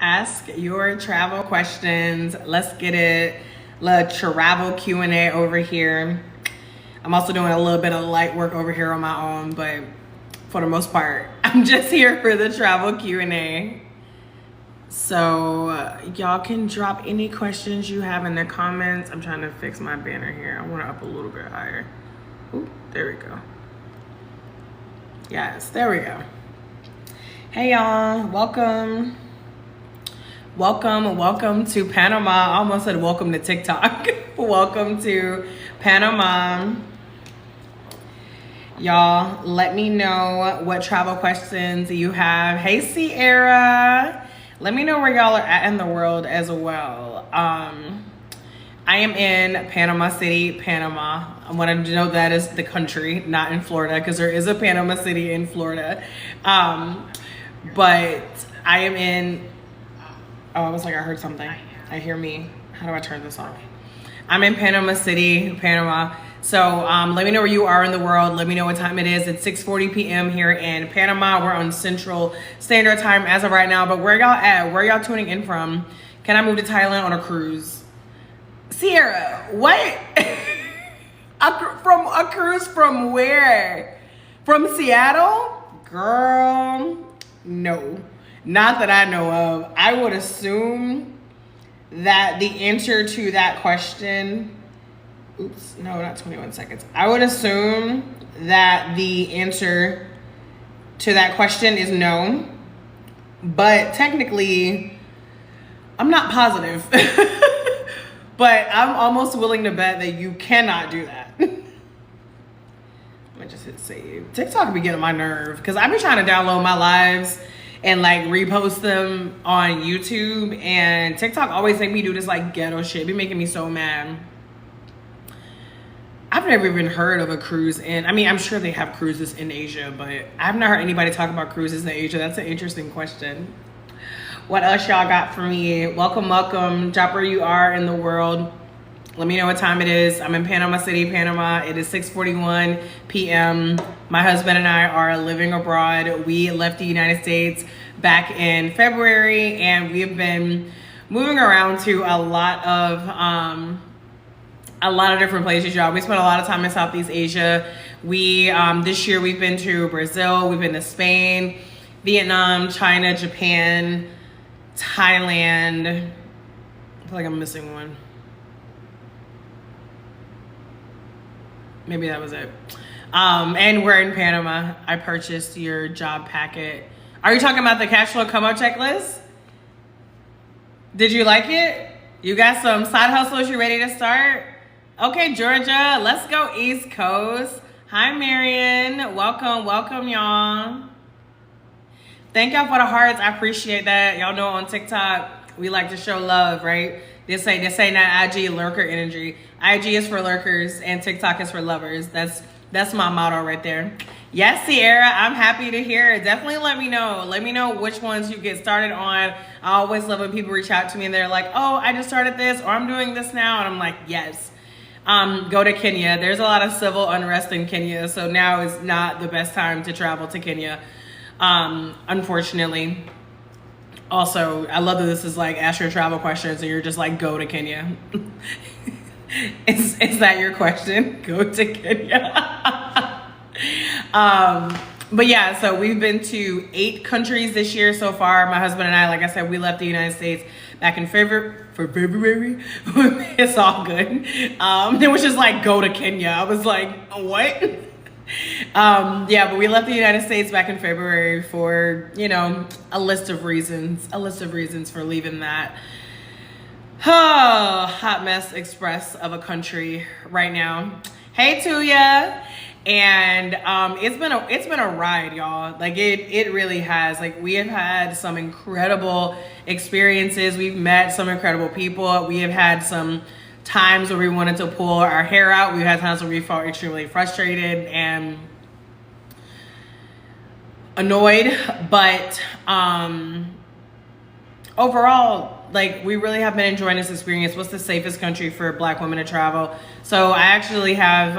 Ask your travel questions. Let's get it. Little travel Q&A over here. I'm also doing a little bit of light work over here on my own, but for the most part, I'm just here for the travel Q&A. So y'all can drop any questions you have in the comments. I'm trying to fix my banner here. I want it up a little bit higher. Ooh, there we go. Yes, there we go. Hey y'all, welcome to Panama. I almost said welcome to TikTok. Welcome to Panama. Y'all, let me know what travel questions you have. Hey Sierra, let me know where y'all are at in the world as well. I am in Panama City, Panama. I want to know that is the country, not in Florida, because there is a Panama City in Florida. But I am in, oh, I was like, I heard something. I hear me. How do I turn this off? I'm in Panama City, Panama. So let me know where you are in the world. Let me know what time it is. It's 6:40 p.m. here in Panama. We're on Central Standard Time as of right now. But where y'all at? Where y'all tuning in from? Can I move to Thailand on a cruise? Sierra, what? From a cruise from where? From Seattle? Girl, no. Not that I know of. I would assume that the answer to that question, oops, no, not 21 seconds. I would assume that the answer to that question is no. But technically, I'm not positive. But I'm almost willing to bet that you cannot do that. Let me just hit save. TikTok be getting my nerve because I be trying to download my lives and like repost them on YouTube, and TikTok always make me do this like ghetto shit. Be making me so mad. I've never even heard of a cruise in, I mean, I'm sure they have cruises in Asia, but I've not heard anybody talk about cruises in Asia. That's an interesting question. What else y'all got for me? Welcome. Drop where you are in the world. Let me know what time it is. I'm in Panama City, Panama. It is 6:41 p.m. My husband and I are living abroad. We left the United States back in February, and we've been moving around to a lot of different places, y'all. We spent a lot of time in Southeast Asia. We this year we've been to Brazil, we've been to Spain, Vietnam, China, Japan, Thailand. I feel like I'm missing one. Maybe that was it. And we're in Panama. I purchased your job packet. Are you talking about the cash flow come up checklist? Did you like it? You got some side hustles you ready to start? Okay, Georgia, let's go East Coast. Hi, Marion. Welcome, y'all. Thank y'all for the hearts. I appreciate that. Y'all know on TikTok, we like to show love, right? This ain't that IG lurker energy. IG is for lurkers and TikTok is for lovers. That's my motto right there. Yes, Sierra, I'm happy to hear it. Definitely let me know. Let me know which ones you get started on. I always love when people reach out to me and they're like, oh, I just started this, or I'm doing this now. And I'm like, yes. Go to Kenya. There's a lot of civil unrest in Kenya. So now is not the best time to travel to Kenya. Unfortunately. Also, I love that this is like ask your travel questions and you're just like, go to Kenya. Is that your question? Go to Kenya. But yeah, so we've been to 8 countries this year so far. My husband and I, like I said, we left the United States back in February. It's all good. It was just like, go to Kenya. I was like, what? Yeah, but we left the United States back in February for, you know, a list of reasons for leaving that hot mess express of a country right now. Hey, Tuya. And it's been a ride, y'all. Like it really has. Like we have had some incredible experiences. We've met some incredible people. We have had some times where we wanted to pull our hair out. We've had times where we felt extremely frustrated and annoyed, but overall, like, we really have been enjoying this experience. What's the safest country for Black women to travel? So I actually have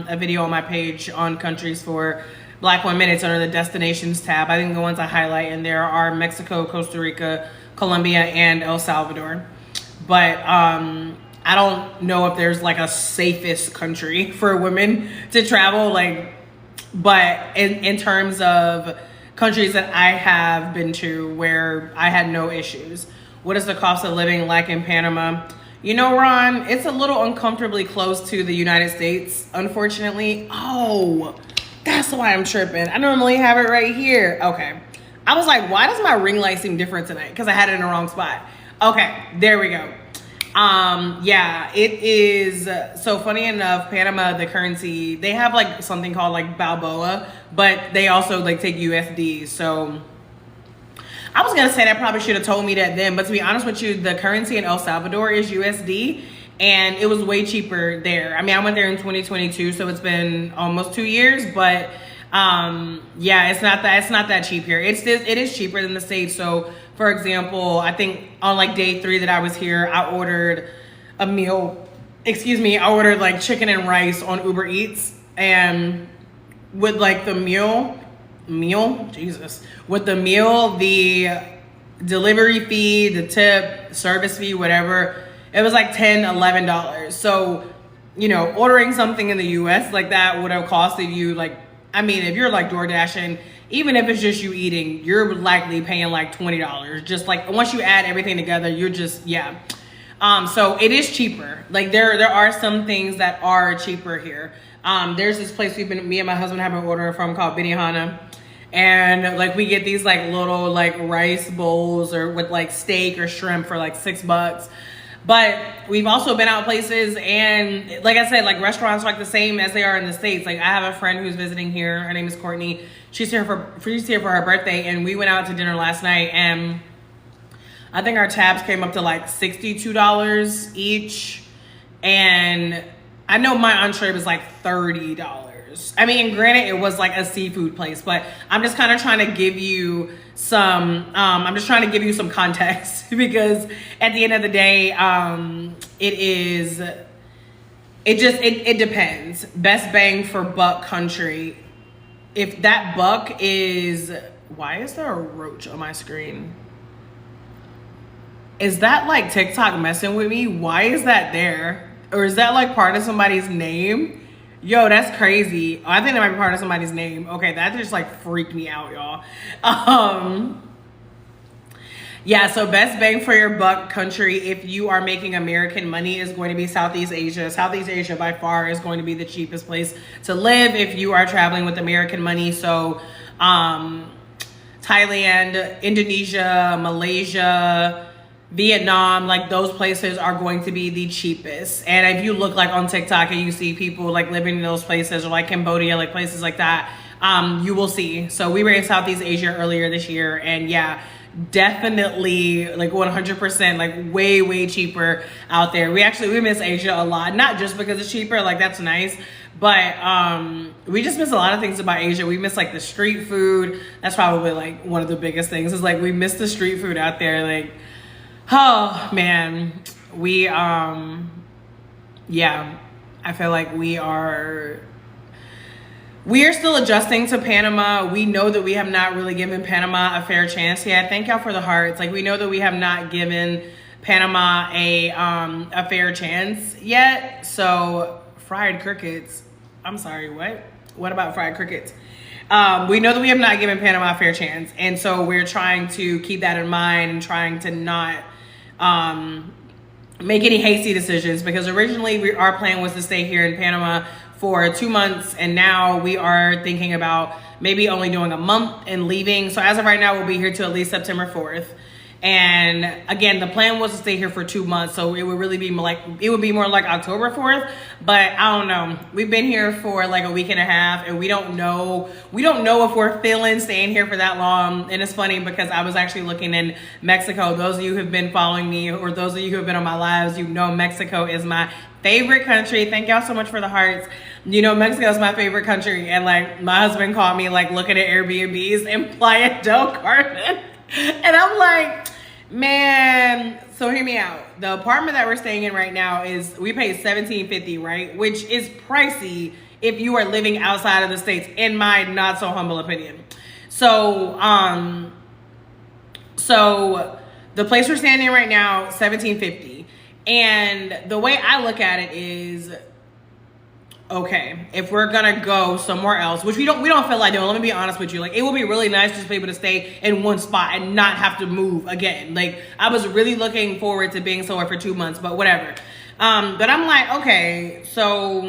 a video on my page on countries for Black women, it's under the destinations tab. I think the ones I highlight in there are Mexico, Costa Rica, Colombia, and El Salvador. But I don't know if there's like a safest country for women to travel, like, but in terms of countries that I have been to where I had no issues. What is the cost of living like in Panama? You know, Ron, it's a little uncomfortably close to the United States, unfortunately. Oh, that's why I'm tripping. I normally have it right here. Okay. I was like, why does my ring light seem different tonight? Because I had it in the wrong spot. Okay, there we go. Yeah, it is. So funny enough, Panama, the currency, they have like something called like Balboa, but they also like take USD. So I was gonna say that probably should have told me that then, but to be honest with you, the currency in El Salvador is USD, and it was way cheaper there. I mean, I went there in 2022, so it's been almost 2 years, but yeah, it's not that cheap here. It is cheaper than the States. So for example, I think on like day 3 that I was here, I ordered a meal. I ordered like chicken and rice on Uber Eats, and with like the meal, with the meal, the delivery fee, the tip, service fee, whatever, it was like $10-11. So, you know, ordering something in the US like that would have costed you like, I mean, if you're like DoorDashing, even if it's just you eating, you're likely paying like $20. Just like once you add everything together, you're just, yeah. So it is cheaper. Like there are some things that are cheaper here. There's this place me and my husband have been ordering from called Benihana. And like we get these like little like rice bowls or with like steak or shrimp for like $6. But we've also been out places, and like I said, like restaurants are like the same as they are in the States. Like I have a friend who's visiting here. Her name is Courtney. She's here for her birthday, and we went out to dinner last night, and I think our tabs came up to like $62 each. And I know my entree was like $30. I mean, granted, it was like a seafood place, but I'm just kind of trying to give you some context because at the end of the day, it depends. Best bang for buck country. If that buck is, why is there a roach on my screen? Is that like TikTok messing with me? Why is that there? Or is that like part of somebody's name? Yo, that's crazy. Oh, I think that might be part of somebody's name. Okay, that just like freaked me out, y'all. Yeah, so best bang for your buck country if you are making American money is going to be Southeast Asia. Southeast Asia by far is going to be the cheapest place to live if you are traveling with American money. So Thailand, Indonesia, Malaysia, Vietnam, like those places are going to be the cheapest. And if you look like on TikTok and you see people like living in those places, or like Cambodia, like places like that, you will see. So we were in Southeast Asia earlier this year, and yeah, definitely like 100% like way cheaper out there. We miss Asia a lot, not just because it's cheaper, like that's nice, but we just miss a lot of things about Asia. We miss like the street food. That's probably like one of the biggest things, is like we miss the street food out there. Like, oh man, yeah, I feel like we are still adjusting to Panama. We know that we have not really given Panama a fair chance yet. Thank y'all for the hearts. Like, we know that we have not given Panama a fair chance yet. So fried crickets, I'm sorry, what about fried crickets? We know that we have not given Panama a fair chance, and so we're trying to keep that in mind and trying to not make any hasty decisions, because originally our plan was to stay here in Panama for 2 months, and now we are thinking about maybe only doing a month and leaving. So as of right now, we'll be here till at least September 4th. And again, the plan was to stay here for 2 months, so it would really be more like October 4th. But I don't know. We've been here for like a week and a half, and we don't know if we're feeling staying here for that long. And it's funny because I was actually looking in Mexico. Those of you who have been following me, or those of you who have been on my lives, you know Mexico is my favorite country. Thank y'all so much for the hearts. You know, Mexico is my favorite country, and like my husband caught me like looking at Airbnbs in Playa del Carmen, and I'm like, man, so hear me out. The apartment that we're staying in right now we pay $17.50, right? Which is pricey if you are living outside of the States, in my not so humble opinion. So, so the place we're standing right now, $1,750. And the way I look at it is, okay, if we're gonna go somewhere else, which we don't feel like doing, let me be honest with you. Like, it would be really nice just to be able to stay in one spot and not have to move again. Like, I was really looking forward to being somewhere for 2 months, but whatever. But I'm like, okay, so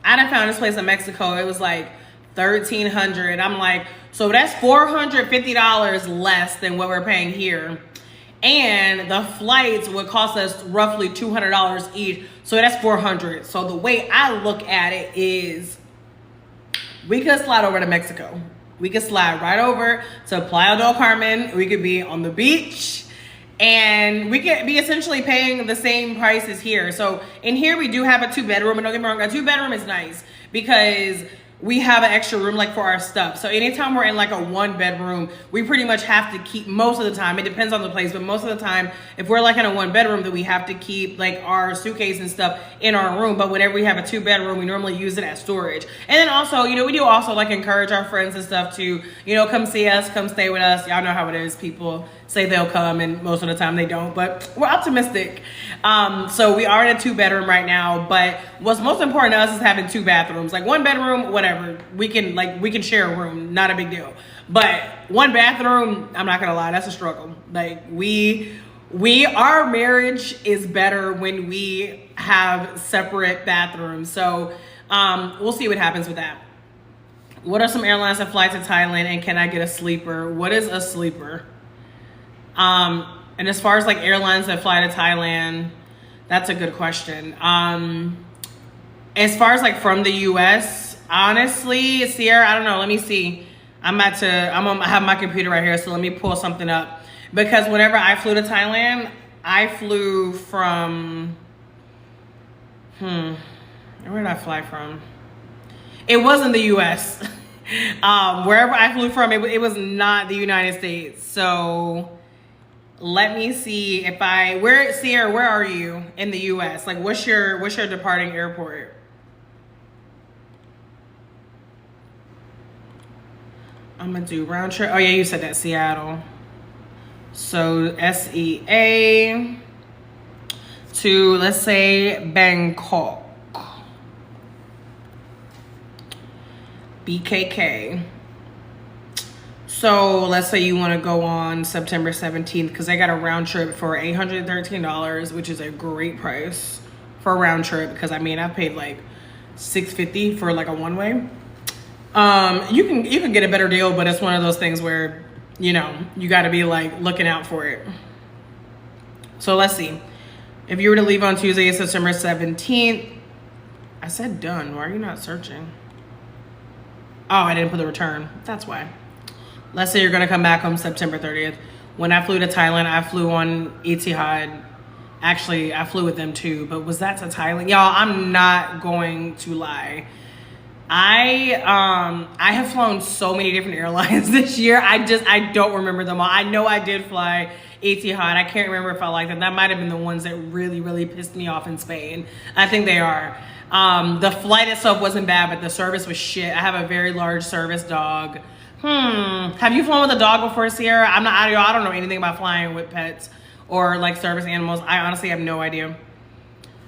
I done found this place in Mexico. It was like $1,300. I'm like, so that's $450 less than what we're paying here. And the flights would cost us roughly $200 each. So that's $400. So the way I look at it is, we could slide over to Mexico. We could slide right over to Playa del Carmen. We could be on the beach. And we could be essentially paying the same price as here. So in here, we do have a 2-bedroom. And don't get me wrong, a 2-bedroom is nice because we have an extra room like for our stuff. So anytime we're in like a 1-bedroom, we pretty much have to keep, most of the time, it depends on the place, but most of the time, if we're like in a 1-bedroom, then we have to keep like our suitcase and stuff in our room. But whenever we have a 2-bedroom, we normally use it as storage. And then also, we do also like encourage our friends and stuff to, come see us, come stay with us. Y'all know how it is. People say they'll come and most of the time they don't, but we're optimistic. So we are in a 2-bedroom right now, but what's most important to us is having 2 bathrooms. Like 1 bedroom, whatever, we can share a room, not a big deal. But 1 bathroom, I'm not gonna lie, that's a struggle. Like our marriage is better when we have separate bathrooms. So we'll see what happens with that. What are some airlines that fly to Thailand, and can I get a sleeper? What is a sleeper? And as far as like airlines that fly to Thailand, that's a good question. As far as like from the US, honestly, Sierra, I don't know. Let me see. I have my computer right here, so let me pull something up. Because whenever I flew to Thailand, I flew from, where did I fly from? It wasn't the US. Wherever I flew from, it was not the United States. So let me see if Sierra, where are you in the US? Like, what's your departing airport? I'm gonna do round trip. Oh yeah, you said that, Seattle. So SEA to, let's say, Bangkok. BKK. So let's say you want to go on September 17th, because they got a round trip for $813, which is a great price for a round trip. Because I paid like $650 for like a one-way. You can get a better deal, but it's one of those things where you got to be like looking out for it. So let's see. If you were to leave on Tuesday, September 17th, I said done. Why are you not searching? Oh, I didn't put the return. That's why. Let's say you're going to come back on September 30th. When I flew to Thailand, I flew on Etihad. Actually, I flew with them too, but was that to Thailand? Y'all, I'm not going to lie. I have flown so many different airlines this year. I don't remember them all. I know I did fly Etihad. I can't remember if I liked them. That might have been the ones that really, really pissed me off in Spain. I think they are. The flight itself wasn't bad, but the service was shit. I have a very large service dog. Have you flown with a dog before, Sierra? I don't know anything about flying with pets or like service animals. I honestly have no idea.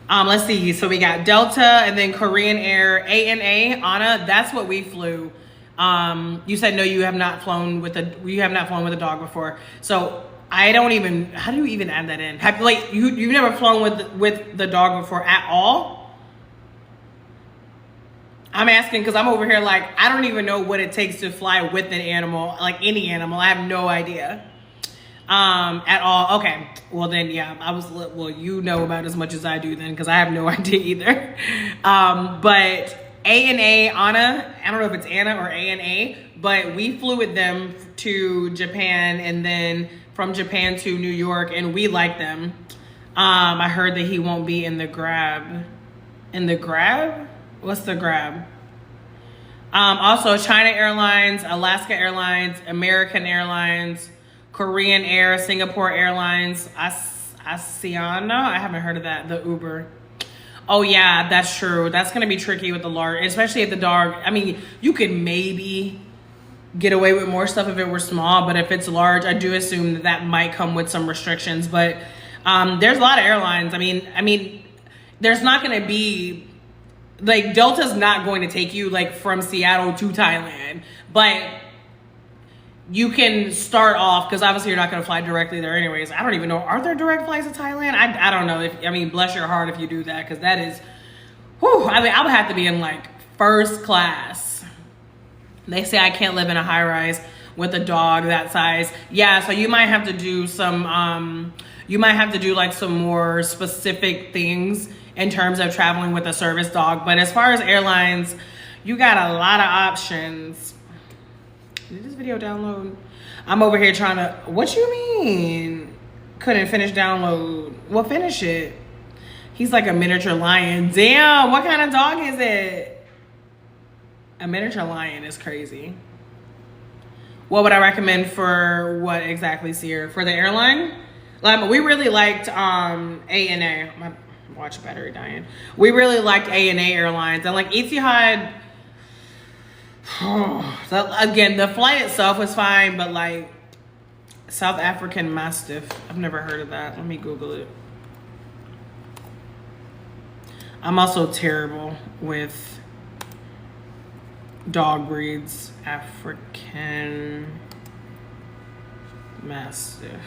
Let's see. So we got Delta and then Korean Air, ANA, Anna. That's what we flew. You said no, you have not flown with a dog before. So I don't even. How do you even add that in? You've never flown with the dog before at all? I'm asking because I'm over here like, I don't even know what it takes to fly with an animal, like any animal. I have no idea at all. Okay, well then, yeah, you know about as much as I do then, because I have no idea either. But ANA, Anna, I don't know if it's Anna or ANA, but we flew with them to Japan and then from Japan to New York, and we like them. I heard that he won't be in the Grab. In the Grab? What's the Grab? Also, China Airlines, Alaska Airlines, American Airlines, Korean Air, Singapore Airlines, Asiana. I haven't heard of that. The Uber. Oh yeah, that's true. That's gonna be tricky with the large, especially if the dog. I mean, you could maybe get away with more stuff if it were small, but if it's large, I do assume that that might come with some restrictions. But there's a lot of airlines. I mean, there's not gonna be like Delta's not going to take you like from Seattle to Thailand, but you can start off because obviously you're not going to fly directly there anyways. I don't even know, are there direct flights to Thailand? I don't know. If I mean, bless your heart if you do that, because that is, whew, I mean, I would have to be in like first class. They say I can't live in a high rise with a dog that size. Yeah, so you might have to do some you might have to do like some more specific things in terms of traveling with a service dog. But as far as airlines, you got a lot of options. Did this video download? I'm over here trying to, what you mean? Couldn't finish download. Well, finish it. He's like a miniature lion. Damn, what kind of dog is it? A miniature lion is crazy. What would I recommend for what exactly, Sierra? For the airline? Like, we really liked ANA. My watch battery dying. We really liked ANA Airlines. And like Etihad, so again, the flight itself was fine, but like South African Mastiff, I've never heard of that. Let me Google it. I'm also terrible with dog breeds. African Mastiff.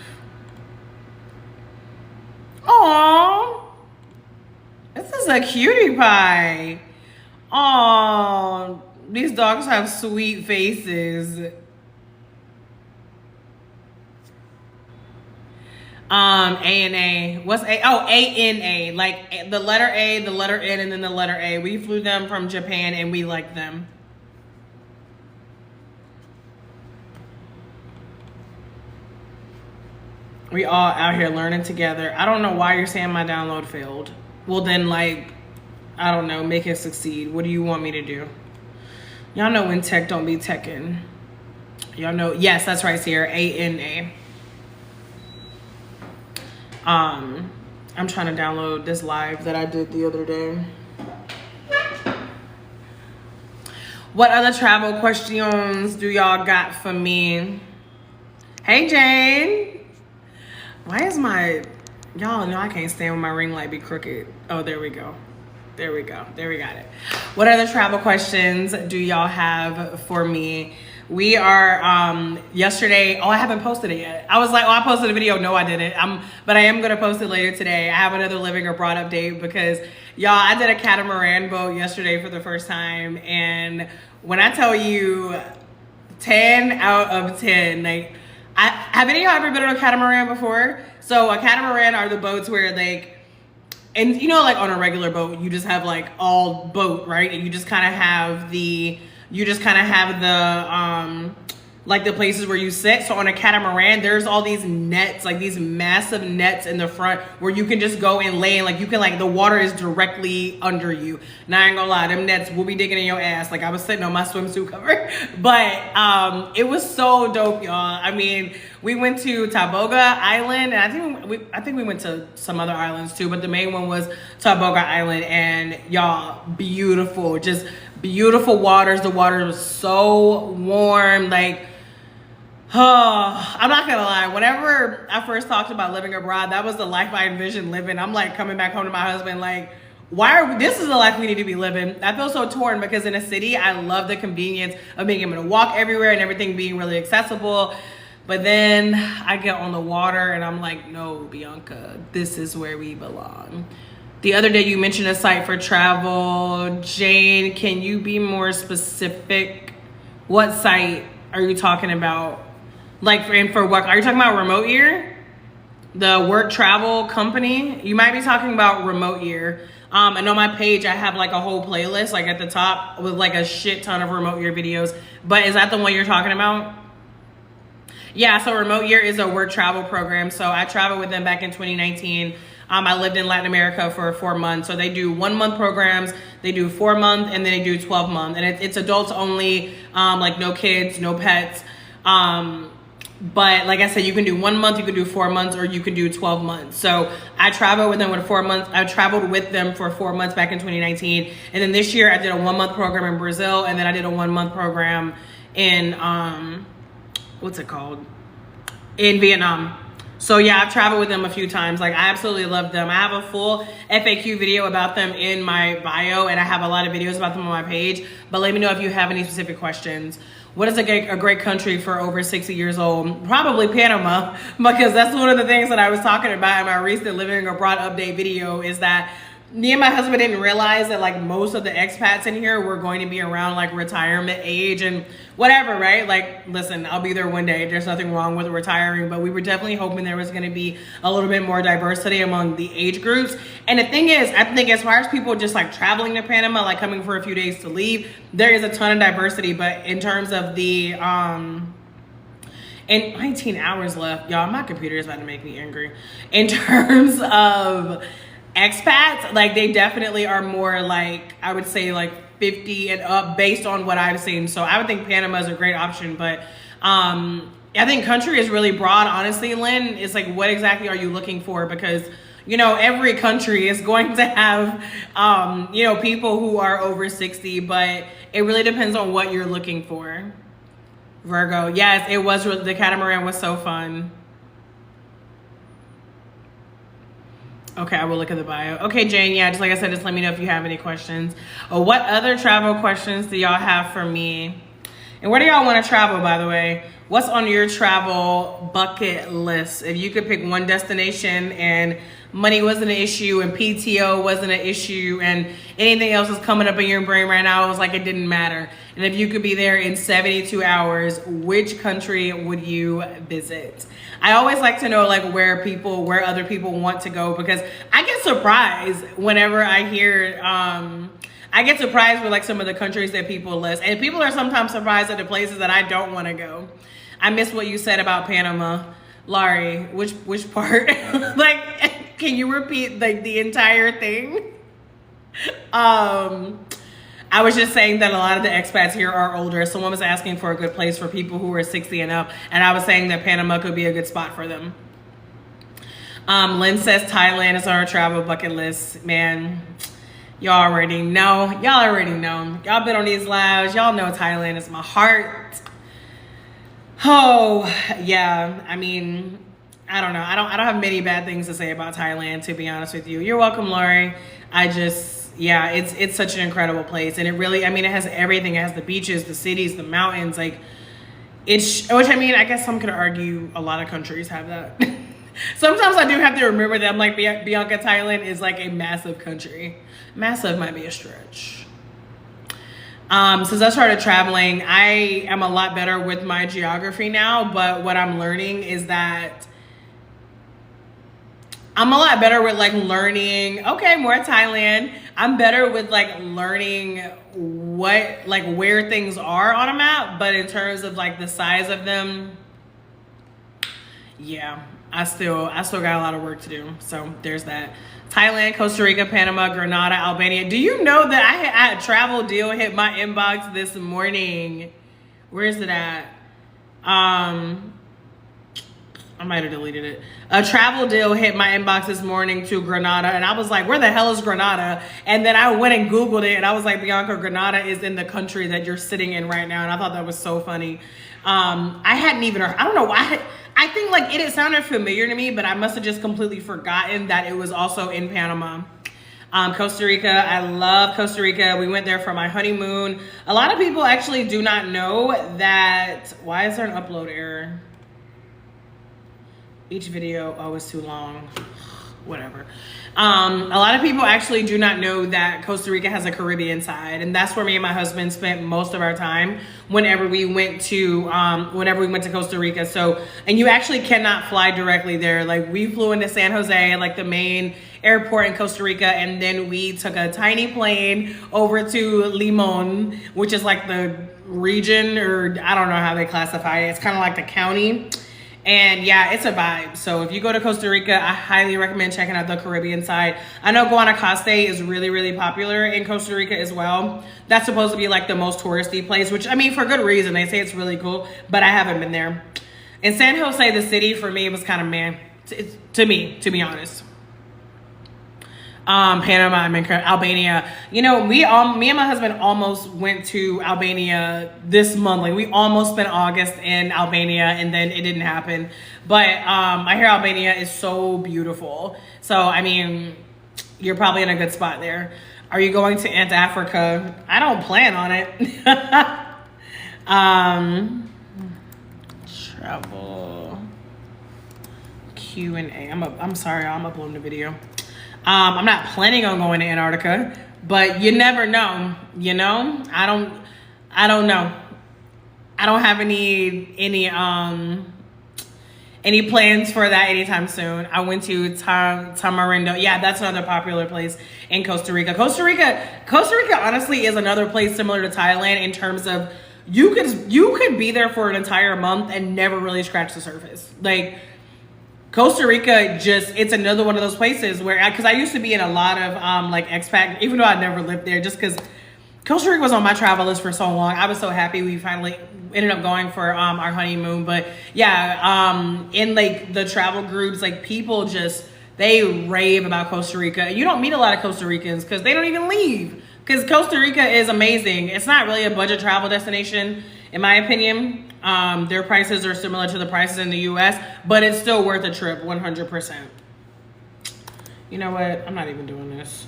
Aww, this is a cutie pie. Aww. These dogs have sweet faces. ANA. What's A? Oh, ANA. Like the letter A, the letter N, and then the letter A. We flew them from Japan and we liked them. We all out here learning together. I don't know why you're saying my download failed. Well then, like, I don't know, make it succeed. What do you want me to do? Y'all know when tech don't be teching. Y'all know, yes, that's right, Sierra, ANA. I'm trying to download this live that I did the other day. What other travel questions do y'all got for me? Hey, Jane. Why is my, y'all know I can't stand when my ring light be crooked. Oh, there we go. There we go. There we got it. What other travel questions do y'all have for me? We are yesterday. Oh, I haven't posted it yet. I was like, oh, I posted a video. No, I didn't. But I am gonna post it later today. I have another living abroad update because y'all, I did a catamaran boat yesterday for the first time, and when I tell you 10 out of 10, like, have any of y'all ever been on a catamaran before? So a catamaran are the boats where like, and you know, like on a regular boat, you just have like all boat, right? And you just kind of have the, like the places where you sit. So on a catamaran, there's all these nets, like these massive nets in the front where you can just go and lay, and like you can, like, the water is directly under you. Now I ain't gonna lie, them nets will be digging in your ass. Like I was sitting on my swimsuit cover, but it was so dope, y'all. I mean, we went to Taboga Island, and I think we went to some other islands too, but the main one was Taboga Island, and y'all, beautiful, just beautiful waters. The water was so warm, like, oh, I'm not gonna lie, whenever I first talked about living abroad, that was the life I envisioned living. I'm like coming back home to my husband like, this is the life we need to be living. I feel so torn because in a city, I love the convenience of being able to walk everywhere and everything being really accessible. But then I get on the water and I'm like, no, Bianca, this is where we belong. The other day you mentioned a site for travel. Jane, can you be more specific? What site are you talking about? Like, and for what? Are you talking about Remote Year? The work travel company? You might be talking about Remote Year. And on my page, I have like a whole playlist, like at the top with like a shit ton of Remote Year videos. But is that the one you're talking about? Yeah, so Remote Year is a work travel program. So I traveled with them back in 2019. I lived in Latin America for 4 months. So they do 1 month programs, they do 4 month, and then they do 12 month. And it's adults only, like no kids, no pets. But like I said, you can do 1 month, you can do 4 months, or you can do 12 months. So I traveled with them with 4 months. I traveled with them for 4 months back in 2019. And then this year I did a 1 month program in Brazil. And then I did a 1 month program in, what's it called? In Vietnam. So yeah, I've traveled with them a few times. Like, I absolutely love them. I have a full FAQ video about them in my bio, and I have a lot of videos about them on my page. But let me know if you have any specific questions. What is a great country for over 60 years old? Probably Panama, because that's one of the things that I was talking about in my recent living abroad update video, is that me and my husband didn't realize that like most of the expats in here were going to be around like retirement age and whatever, right? Like, listen, I'll be there one day. There's nothing wrong with retiring, but we were definitely hoping there was going to be a little bit more diversity among the age groups. And the thing is, I think as far as people just like traveling to Panama, like coming for a few days to leave, there is a ton of diversity. But in terms of the, and 19 hours left, y'all, my computer is about to make me angry. In terms of expats, like they definitely are more like, I would say like 50 and up based on what I've seen. So I would think Panama is a great option, but I think country is really broad, honestly, Lynn. It's like, what exactly are you looking for? Because, you know, every country is going to have, you know, people who are over 60, but it really depends on what you're looking for. Virgo, yes, it was, the catamaran was so fun. Okay, I will look at the bio. Okay, Jane, yeah, just like I said, just let me know if you have any questions. What other travel questions do y'all have for me? And where do y'all want to travel, by the way? What's on your travel bucket list? If you could pick one destination and money wasn't an issue and PTO wasn't an issue and anything else is coming up in your brain right now, it was like it didn't matter. And if you could be there in 72 hours, which country would you visit? I always like to know like where other people want to go, because I get surprised whenever I hear, I get surprised with like some of the countries that people list, and people are sometimes surprised at the places that I don't want to go. I missed what you said about Panama. Laurie, which part? Like, can you repeat like the entire thing? I was just saying that a lot of the expats here are older. Someone was asking for a good place for people who are 60 and up, and I was saying that Panama could be a good spot for them. Lynn says Thailand is on our travel bucket list. Man, y'all already know. Y'all already know. Y'all been on these lives. Y'all know Thailand is my heart. Oh, yeah. I mean, I don't know. I don't have many bad things to say about Thailand, to be honest with you. You're welcome, Lori. Yeah, it's such an incredible place. And it really, I mean, it has everything. It has the beaches, the cities, the mountains. Like, which I mean, I guess some could argue a lot of countries have that. Sometimes I do have to remember that I'm like, Bianca, Thailand is like a massive country. Massive might be a stretch. Since I started traveling, I am a lot better with my geography now, but what I'm learning is that I'm a lot better with like learning, okay, more Thailand. I'm better with like learning what, like where things are on a map, but in terms of like the size of them, yeah, I still got a lot of work to do. So there's that. Thailand, Costa Rica, Panama, Grenada, Albania. Do you know that I had a travel deal hit my inbox this morning? Where is it at? I might have deleted it. A travel deal hit my inbox this morning to Grenada, and I was like, where the hell is Grenada? And then I went and Googled it, and I was like, Bianca, Grenada is in the country that you're sitting in right now. And I thought that was so funny. I hadn't even heard, I don't know why. I think like it sounded familiar to me, but I must have just completely forgotten that it was also in Panama. Costa Rica, I love Costa Rica. We went there for my honeymoon. A lot of people actually do not know that. Why is there an upload error? Each video, oh, it's too long. Whatever. A lot of people actually do not know that Costa Rica has a Caribbean side, and that's where me and my husband spent most of our time whenever we went to Costa Rica. So, and you actually cannot fly directly there. Like, we flew into San Jose, like the main airport in Costa Rica, and then we took a tiny plane over to Limon, which is like the region, or I don't know how they classify it. It's kind of like the county. And yeah, it's a vibe. So if you go to Costa Rica, I highly recommend checking out the Caribbean side. I know Guanacaste is really, really popular in Costa Rica as well. That's supposed to be like the most touristy place, which I mean, for good reason. They say it's really cool, but I haven't been there. In San Jose, the city, for me, it was kind of to me, to be honest. Panama, Albania. You know, me and my husband almost went to Albania this month. Like, we almost spent August in Albania, and then it didn't happen. But I hear Albania is so beautiful. So, I mean, you're probably in a good spot there. Are you going to Antarctica? I don't plan on it. Travel Q&A. I'm sorry, I'm uploading the video. I'm not planning on going to Antarctica, but you never know. You know, I don't know. I don't have any plans for that anytime soon. I went to Tamarindo. Yeah, that's another popular place in Costa Rica. Costa Rica honestly is another place similar to Thailand in terms of you could be there for an entire month and never really scratch the surface. Like, Costa Rica it's another one of those places where, because I used to be in a lot of like expat, even though I never lived there, just because Costa Rica was on my travel list for so long. I was so happy we finally ended up going for our honeymoon. But yeah, in like the travel groups, like people they rave about Costa Rica. You don't meet a lot of Costa Ricans because they don't even leave, because Costa Rica is amazing. It's not really a budget travel destination, in my opinion. Their prices are similar to the prices in the US, but it's still worth a trip, 100%. You know what? I'm not even doing this.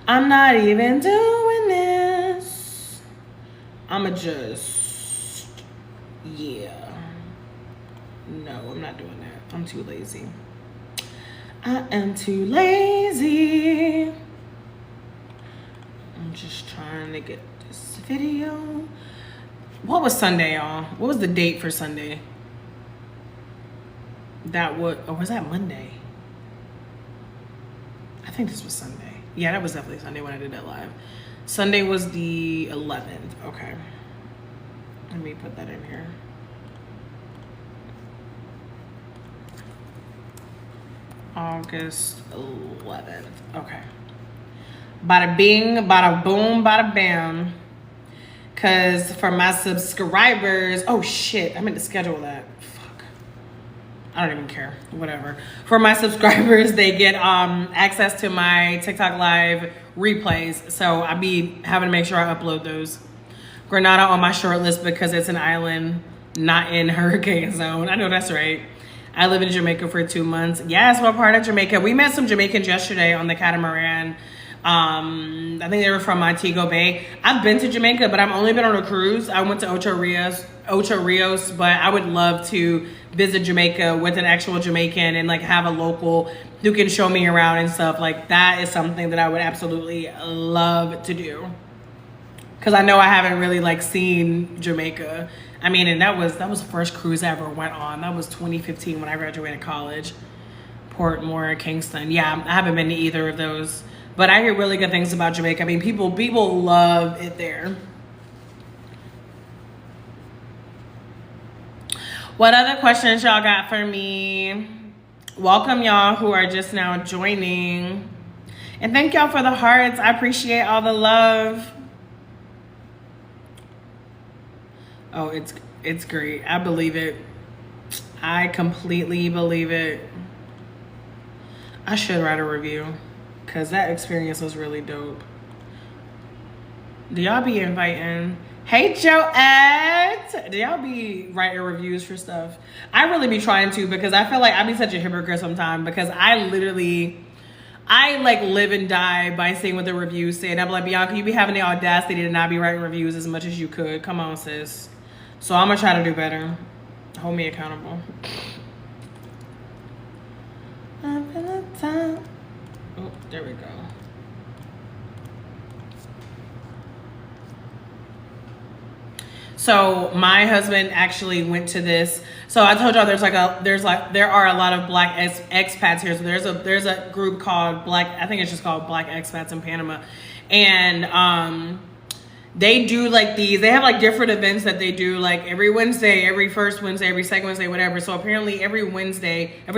I'm not even doing this. I'ma just, yeah. No, I'm not doing that. I'm too lazy. I am too lazy. I'm just trying to get this video. What was Sunday, y'all? What was the date for Sunday? Or was that Monday? I think this was Sunday. Yeah, that was definitely Sunday when I did that live. Sunday was the 11th. Okay. Let me put that in here. August 11th. Okay. Bada bing, bada boom, bada bam. Because for my subscribers, oh shit, I meant to schedule that. Fuck. I don't even care. Whatever. For my subscribers, they get access to my TikTok live replays. So I be having to make sure I upload those. Grenada on my short list because it's an island, not in hurricane zone. I know that's right. I live in Jamaica for 2 months. Yes, what part of Jamaica? We met some Jamaicans yesterday on the catamaran. I think they were from Montego Bay. I've been to Jamaica, but I've only been on a cruise. I went to Ocho Rios, but I would love to visit Jamaica with an actual Jamaican and like have a local who can show me around and stuff. Like, that is something that I would absolutely love to do. Cause I know I haven't really like seen Jamaica. I mean, and that was the first cruise I ever went on. That was 2015 when I graduated college. Portmore, Kingston. Yeah, I haven't been to either of those. But I hear really good things about Jamaica. I mean, people love it there. What other questions y'all got for me? Welcome y'all who are just now joining. And thank y'all for the hearts. I appreciate all the love. Oh, it's great. I believe it. I completely believe it. I should write a review. Because that experience was really dope. Do y'all be inviting? Hey, Joette! Do y'all be writing reviews for stuff? I really be trying to, because I feel like I be such a hypocrite sometimes, because I like live and die by seeing what the reviews say. And I'm like, Bianca, you be having the audacity to not be writing reviews as much as you could. Come on, sis. So I'm going to try to do better. Hold me accountable. Oh, there we go. So my husband actually went to this. So I told y'all there are a lot of black expats here. So there's a group called I think it's just called Black Expats in Panama. And they do like they have like different events that they do like every Wednesday, every first Wednesday, every second Wednesday, whatever. So apparently every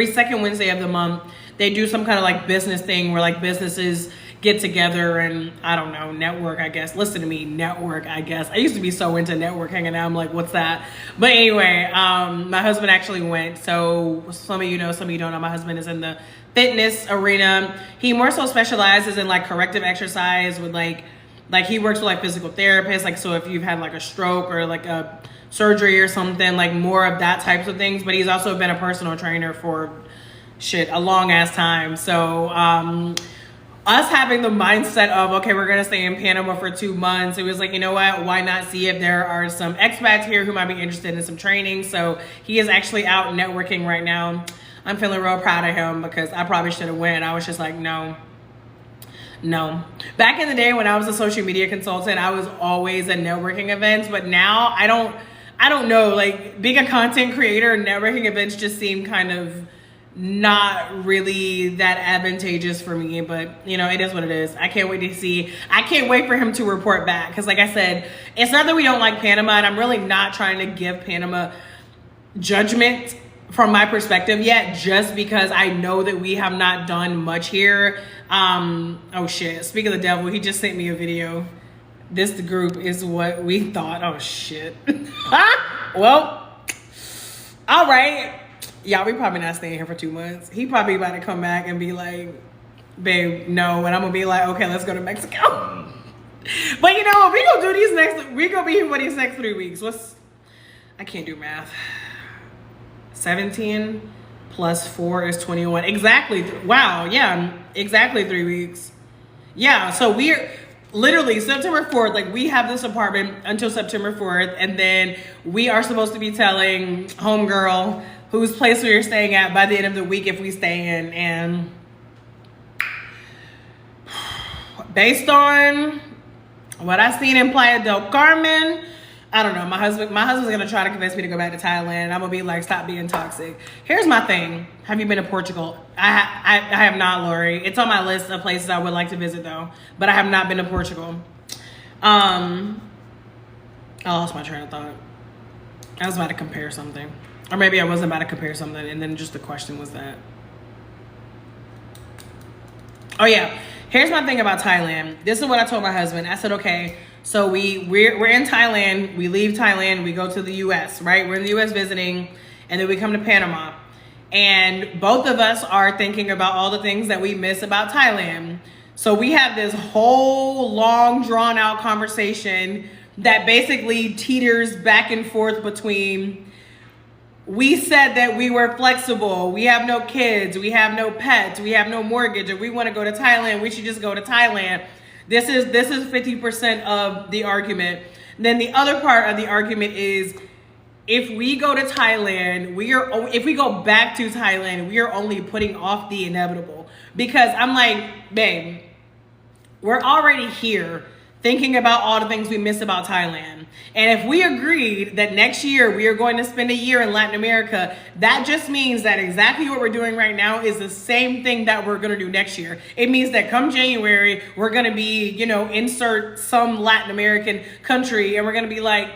second Wednesday of the month, they do some kind of like business thing where like businesses get together and, I don't know, network, I guess. Listen to me, network, I guess. I used to be so into networking, and now I'm like, what's that? But anyway, my husband actually went. So some of you know, some of you don't know, my husband is in the fitness arena. He more so specializes in like corrective exercise with like he works with like physical therapists. Like, so if you've had like a stroke or like a surgery or something, like more of that types of things. But he's also been a personal trainer for a long ass time. So us having the mindset of, okay, we're gonna stay in Panama for 2 months, it was like, you know what, why not see if there are some expats here who might be interested in some training. So he is actually out networking right now. I'm feeling real proud of him because I probably should have went. I was just like, no. Back in the day when I was a social media consultant, I was always at networking events, but now I don't know, like being a content creator, networking events just seem kind of not really that advantageous for me, but you know, it is what it is. I can't wait for him to report back. Cause like I said, it's not that we don't like Panama, and I'm really not trying to give Panama judgment from my perspective yet, just because I know that we have not done much here. Oh shit, speak of the devil, he just sent me a video. This group is what we thought. Oh shit. Well, all right. Yeah, we probably not staying here for 2 months. He probably about to come back and be like, babe, no. And I'm gonna be like, okay, let's go to Mexico. But you know what? We gonna be here for these next 3 weeks. I can't do math. 17 plus 4 is 21. Exactly. Wow. Yeah, exactly 3 weeks. Yeah. So we're literally September 4th. Like, we have this apartment until September 4th. And then we are supposed to be telling homegirl whose place we are staying at by the end of the week if we stay in. And based on what I've seen in Playa del Carmen, I don't know. My husband's gonna try to convince me to go back to Thailand. I'm gonna be like, stop being toxic. Here's my thing. Have you been to Portugal? I have not, Lori. It's on my list of places I would like to visit though, but I have not been to Portugal. I lost my train of thought. I was about to compare something, or maybe I wasn't about to compare something, and then just the question was that. Oh yeah. Here's my thing about Thailand. This is what I told my husband. I said, okay, so we're in Thailand. We leave Thailand. We go to the U.S., right? We're in the U.S. visiting, and then we come to Panama. And both of us are thinking about all the things that we miss about Thailand. So we have this whole long, drawn-out conversation that basically teeters back and forth between, we said that we were flexible. We have no kids. We have no pets. We have no mortgage. If we want to go to Thailand, we should just go to Thailand. This is 50% of the argument. Then the other part of the argument is, if we go to Thailand, if we go back to Thailand, we are only putting off the inevitable. Because I'm like, babe, we're already here thinking about all the things we miss about Thailand. And if we agreed that next year we are going to spend a year in Latin America, that just means that exactly what we're doing right now is the same thing that we're going to do next year. It means that come January, we're going to be, insert some Latin American country, and we're going to be like,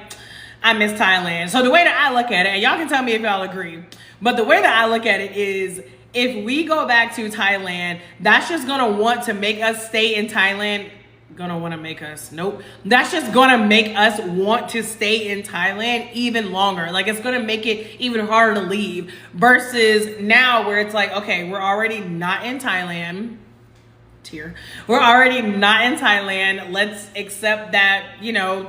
I miss Thailand. So the way that I look at it, and y'all can tell me if y'all agree, but the way that I look at it is, if we go back to Thailand, that's just going to want to make us stay in Thailand. That's just gonna make us want to stay in Thailand even longer. Like, it's gonna make it even harder to leave, versus now where it's like, okay, we're already not in Thailand. We're already not in Thailand. Let's accept that,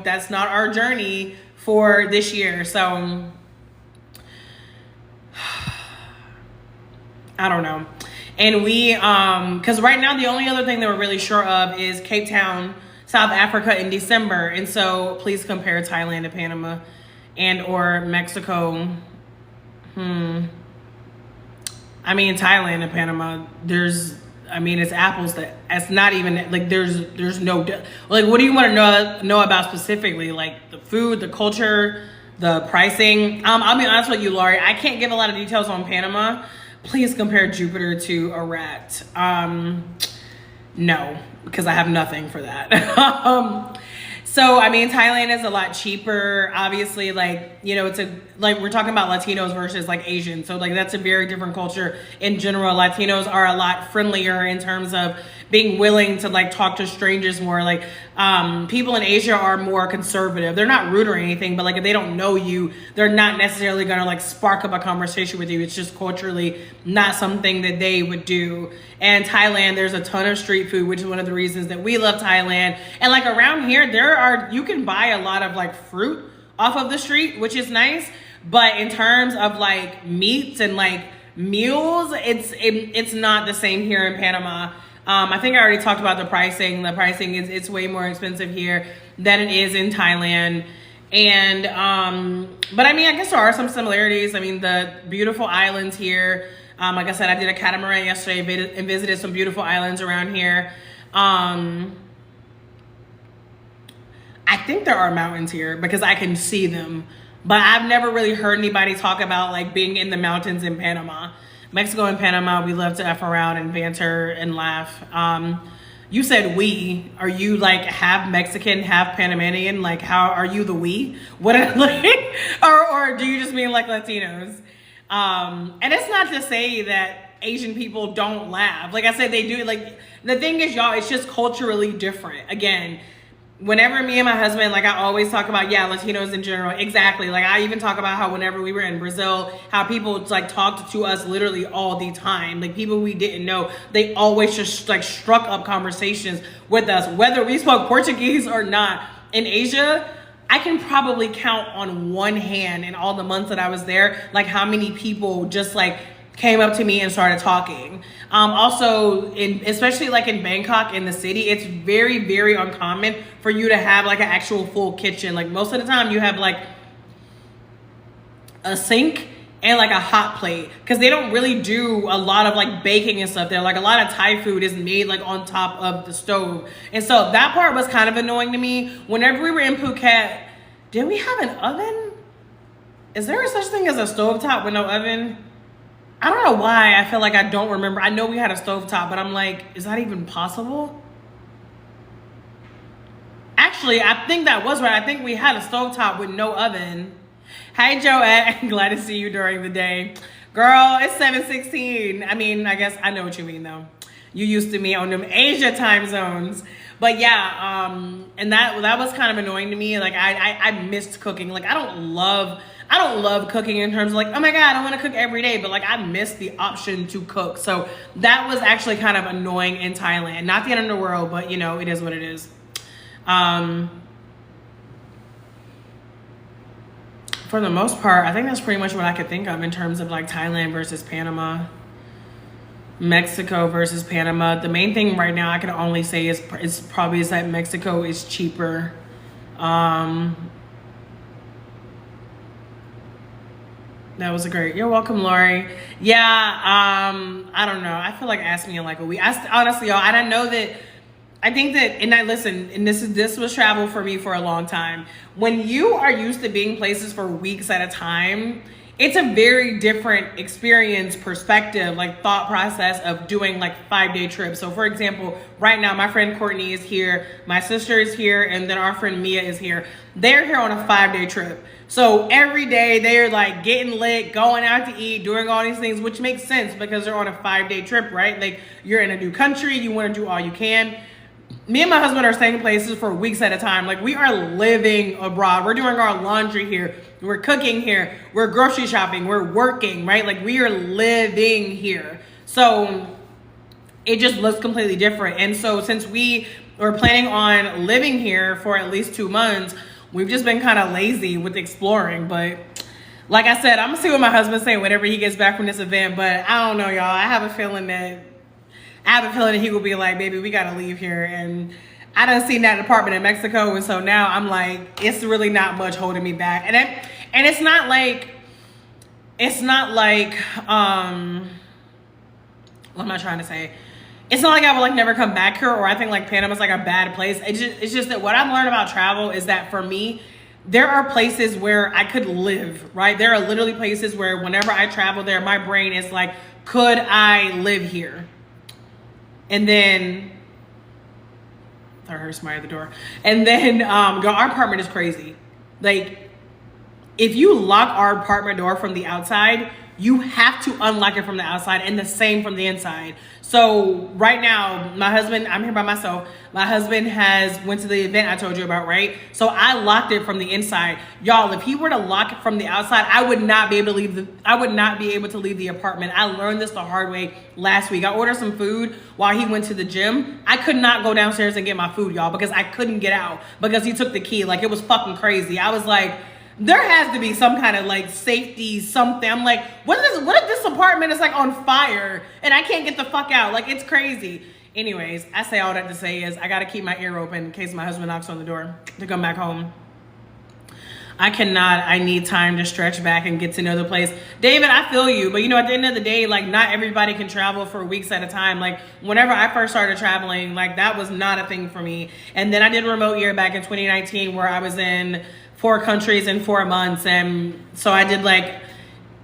that's not our journey for this year. So I don't know. And we, because right now the only other thing that we're really sure of is Cape Town, South Africa in December. And so please compare Thailand to Panama and or Mexico. Thailand and Panama, it's apples that, it's not even, like, there's no, like, what do you want to know about specifically? Like, the food, the culture, the pricing. I'll be honest with you, Lori, I can't give a lot of details on Panama. Please compare Jupiter to a rat. No, because I have nothing for that. Thailand is a lot cheaper. Obviously, we're talking about Latinos versus like Asians. So that's a very different culture in general. Latinos are a lot friendlier in terms of being willing to like talk to strangers more. Like people in Asia are more conservative. They're not rude or anything, but like if they don't know you, they're not necessarily gonna like spark up a conversation with you. It's just culturally not something that they would do. And Thailand, there's a ton of street food, which is one of the reasons that we love Thailand. And like around here, you can buy a lot of like fruit off of the street, which is nice. But in terms of like meats and like meals, it's not the same here in Panama. I think I already talked about the pricing. The pricing it's way more expensive here than it is in Thailand. And but I mean, I guess there are some similarities. I mean, the beautiful islands here. Like I said, I did a catamaran yesterday and visited some beautiful islands around here. I think there are mountains here because I can see them. But I've never really heard anybody talk about like being in the mountains in Panama. Mexico and Panama, we love to F around and banter and laugh. You said we. Are you like half Mexican, half Panamanian? Like how are you the we? What are like or do you just mean like Latinos? And it's not to say that Asian people don't laugh. Like I said, they do. Like the thing is, y'all, it's just culturally different. Again, whenever me and my husband, like I always talk about, Latinos in general. Exactly. Like I even talk about how whenever we were in Brazil, how people like talked to us literally all the time. Like people we didn't know, they always just like struck up conversations with us, whether we spoke Portuguese or not. In Asia, I can probably count on one hand in all the months that I was there, like how many people just like came up to me and started talking. Also, especially like in Bangkok, in the city, it's very, very uncommon for you to have like an actual full kitchen. Like most of the time you have like a sink and like a hot plate because they don't really do a lot of like baking and stuff there. Like a lot of Thai food is made like on top of the stove. And so that part was kind of annoying to me. Whenever we were in Phuket, did we have an oven? Is there such thing as a stovetop with no oven? I don't know why I feel like I don't remember. I know we had a stovetop, but I'm like, is that even possible? Actually, I think that was right. I think we had a stovetop with no oven. Hi, Joette. I'm glad to see you during the day. Girl, it's 7:16. I mean, I guess I know what you mean, though. You used to me on them Asia time zones. But yeah, and that was kind of annoying to me. Like I missed cooking. Like I don't love cooking in terms of like, oh my God, I want to cook every day. But like I missed the option to cook. So that was actually kind of annoying in Thailand. Not the end of the world, but you know, it is what it is. For the most part, I think that's pretty much what I could think of in terms of like Thailand versus Panama. Mexico versus Panama. The main thing right now I can only say is that Mexico is cheaper. That was you're welcome, Lori. Yeah, I don't know. I feel like ask me in like a week. Honestly, y'all, and I think that, and this was travel for me for a long time. When you are used to being places for weeks at a time, it's a very different experience, perspective, like thought process of doing like 5-day trips. So for example, right now, my friend Courtney is here, my sister is here, and then our friend Mia is here. They're here on a 5-day trip. So every day they're like getting lit, going out to eat, doing all these things, which makes sense because they're on a 5-day trip, right? Like you're in a new country, you want to do all you can. Me and my husband are staying places for weeks at a time. Like we are living abroad. We're doing our laundry here. We're cooking here. We're grocery shopping. We're working, right? Like we are living here. So it just looks completely different. And so since we were planning on living here for at least 2 months, we've just been kind of lazy with exploring. But like I said, I'm gonna see what my husband's saying whenever he gets back from this event. But I don't know, y'all. I have a feeling that he will be like, baby, we gotta leave here. And I done seen that apartment in Mexico, and so now I'm like, it's really not much holding me back. And it's not like what am I trying to say? It's not like I would like never come back here, or I think like Panama's like a bad place. It's just that what I've learned about travel is that for me, there are places where I could live, right? There are literally places where whenever I travel there, my brain is like, could I live here? And then I heard somebody at the door. And then our apartment is crazy. Like if you lock our apartment door from the outside, you have to unlock it from the outside, and the same from the inside. So right now, my husband, I'm here by myself. My husband went to the event I told you about, right? So I locked it from the inside. Y'all, if he were to lock it from the outside, I would not be able to leave the apartment. I learned this the hard way last week. I ordered some food while he went to the gym. I could not go downstairs and get my food, y'all, because I couldn't get out because he took the key. Like, it was fucking crazy. I was like, there has to be some kind of like safety something. I'm like, what if this apartment is like on fire and I can't get the fuck out? Like, it's crazy. Anyways, I say all that to say is I gotta keep my ear open in case my husband knocks on the door to come back home. I need time to stretch back and get to know the place. David, I feel you, but at the end of the day, like, not everybody can travel for weeks at a time. Like, whenever I first started traveling, like, that was not a thing for me. And then I did a remote year back in 2019 where I was in 4 countries in 4 months. And so I did, like,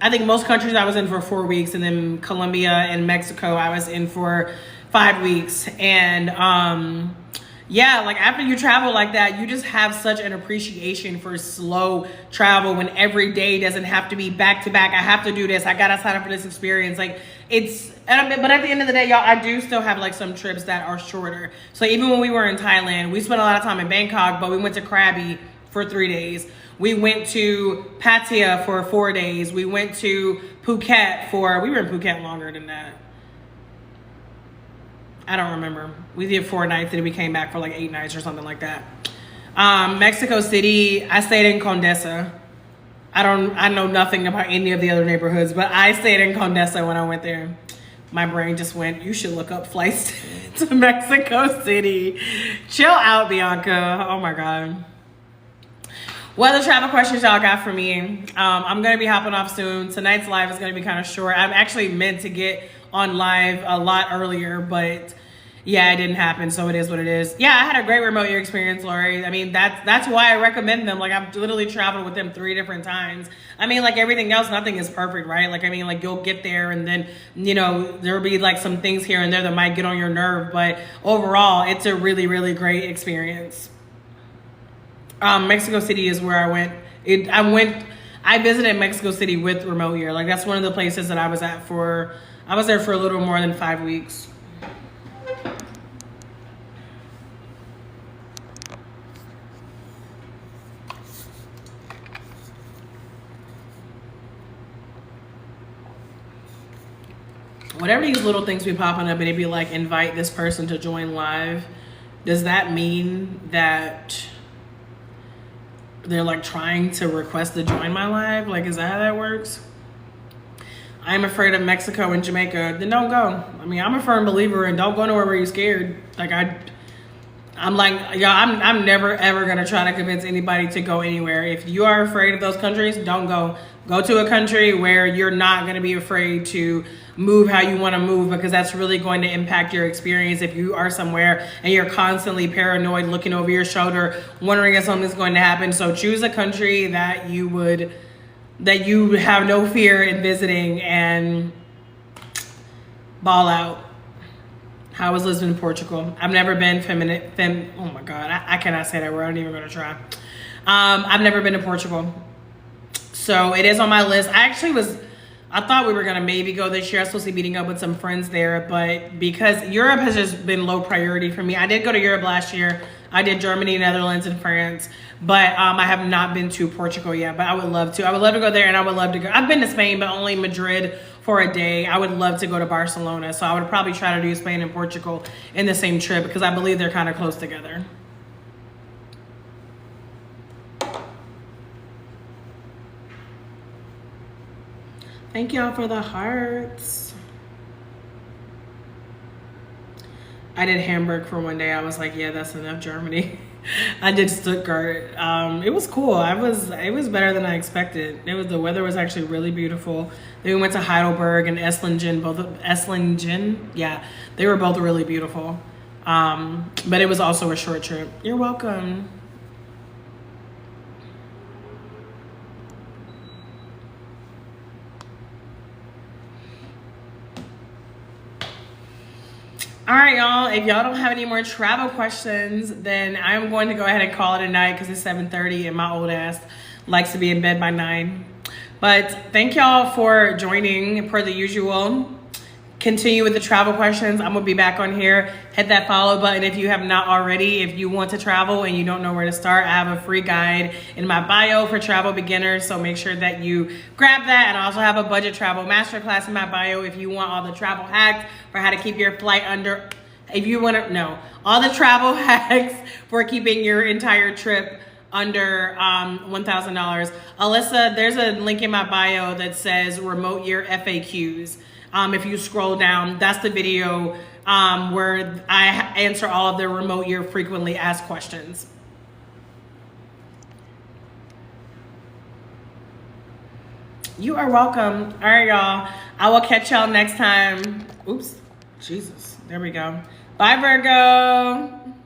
I think most countries I was in for 4 weeks, and then Colombia and Mexico I was in for 5 weeks. And yeah, like, after you travel like that, you just have such an appreciation for slow travel when every day doesn't have to be back to back. I have to do this. I gotta sign up for this experience. Like, but at the end of the day, y'all, I do still have like some trips that are shorter. So even when we were in Thailand, we spent a lot of time in Bangkok, but we went to Krabi for 3 days. We went to Pattaya for 4 days. We went to Phuket we were in Phuket longer than that. I don't remember. We did 4 nights and we came back for like 8 nights or something like that. Mexico City, I stayed in Condesa. I know nothing about any of the other neighborhoods, but I stayed in Condesa when I went there. My brain just went, you should look up flights to Mexico City. Chill out, Bianca. Oh my God. What other travel questions y'all got for me? I'm going to be hopping off soon. Tonight's live is going to be kind of short. I'm actually meant to get on live a lot earlier, but yeah, it didn't happen, so it is what it is. Yeah, I had a great remote year experience, Lori. I mean, that's why I recommend them. Like, I've literally traveled with them 3 different times. I mean, like everything else, nothing is perfect, right? Like, I mean, like, you'll get there and then, there'll be like some things here and there that might get on your nerve, but overall, it's a really, really great experience. Mexico City is where I went. I visited Mexico City with remote year. Like, that's one of the places that I was there for a little more than 5 weeks. Whatever these little things be popping up and it'd be like, invite this person to join live. Does that mean that they're like trying to request to join my live? Like, is that how that works? I'm afraid of Mexico and Jamaica. Then don't go. I mean, I'm a firm believer in don't go nowhere where you're scared. Like, I'm like, y'all, I'm never ever gonna try to convince anybody to go anywhere. If you are afraid of those countries, don't go. Go to a country where you're not gonna be afraid to move how you want to move, because that's really going to impact your experience. If you are somewhere and you're constantly paranoid, looking over your shoulder, wondering if something's going to happen. So choose a country that you have no fear in visiting and ball out. How was Lisbon, Portugal? I've never been oh my God, I cannot say that word. I'm not even gonna try. I've never been to Portugal. So it is on my list. I thought we were gonna maybe go this year. I was supposed to be meeting up with some friends there, but because Europe has just been low priority for me. I did go to Europe last year. I did Germany, Netherlands, and France, but I have not been to Portugal yet, but I would love to. I would love to go there, and I would love to go. I've been to Spain, but only Madrid for a day. I would love to go to Barcelona, so I would probably try to do Spain and Portugal in the same trip because I believe they're kind of close together. Thank y'all for the hearts. I did Hamburg for one day. I was like, yeah, that's enough Germany. I did Stuttgart. It was cool. It was better than I expected. The weather was actually really beautiful. Then we went to Heidelberg and Esslingen. Yeah, they were both really beautiful. But it was also a short trip. You're welcome. All right, y'all, if y'all don't have any more travel questions, then I'm going to go ahead and call it a night because it's 7:30 and my old ass likes to be in bed by 9. But thank y'all for joining per the usual. Continue with the travel questions. I'm gonna be back on here. Hit that follow button if you have not already. If you want to travel and you don't know where to start, I have a free guide in my bio for travel beginners. So make sure that you grab that. And I also have a budget travel masterclass in my bio if you want all the travel hacks for how to keep your flight under, if you want to know all the travel hacks for keeping your entire trip under $1,000. Alyssa, there's a link in my bio that says remote year FAQs. If you scroll down, that's the video where I answer all of the remote year frequently asked questions. You are welcome. All right, y'all. I will catch y'all next time. Oops. Jesus. There we go. Bye, Virgo.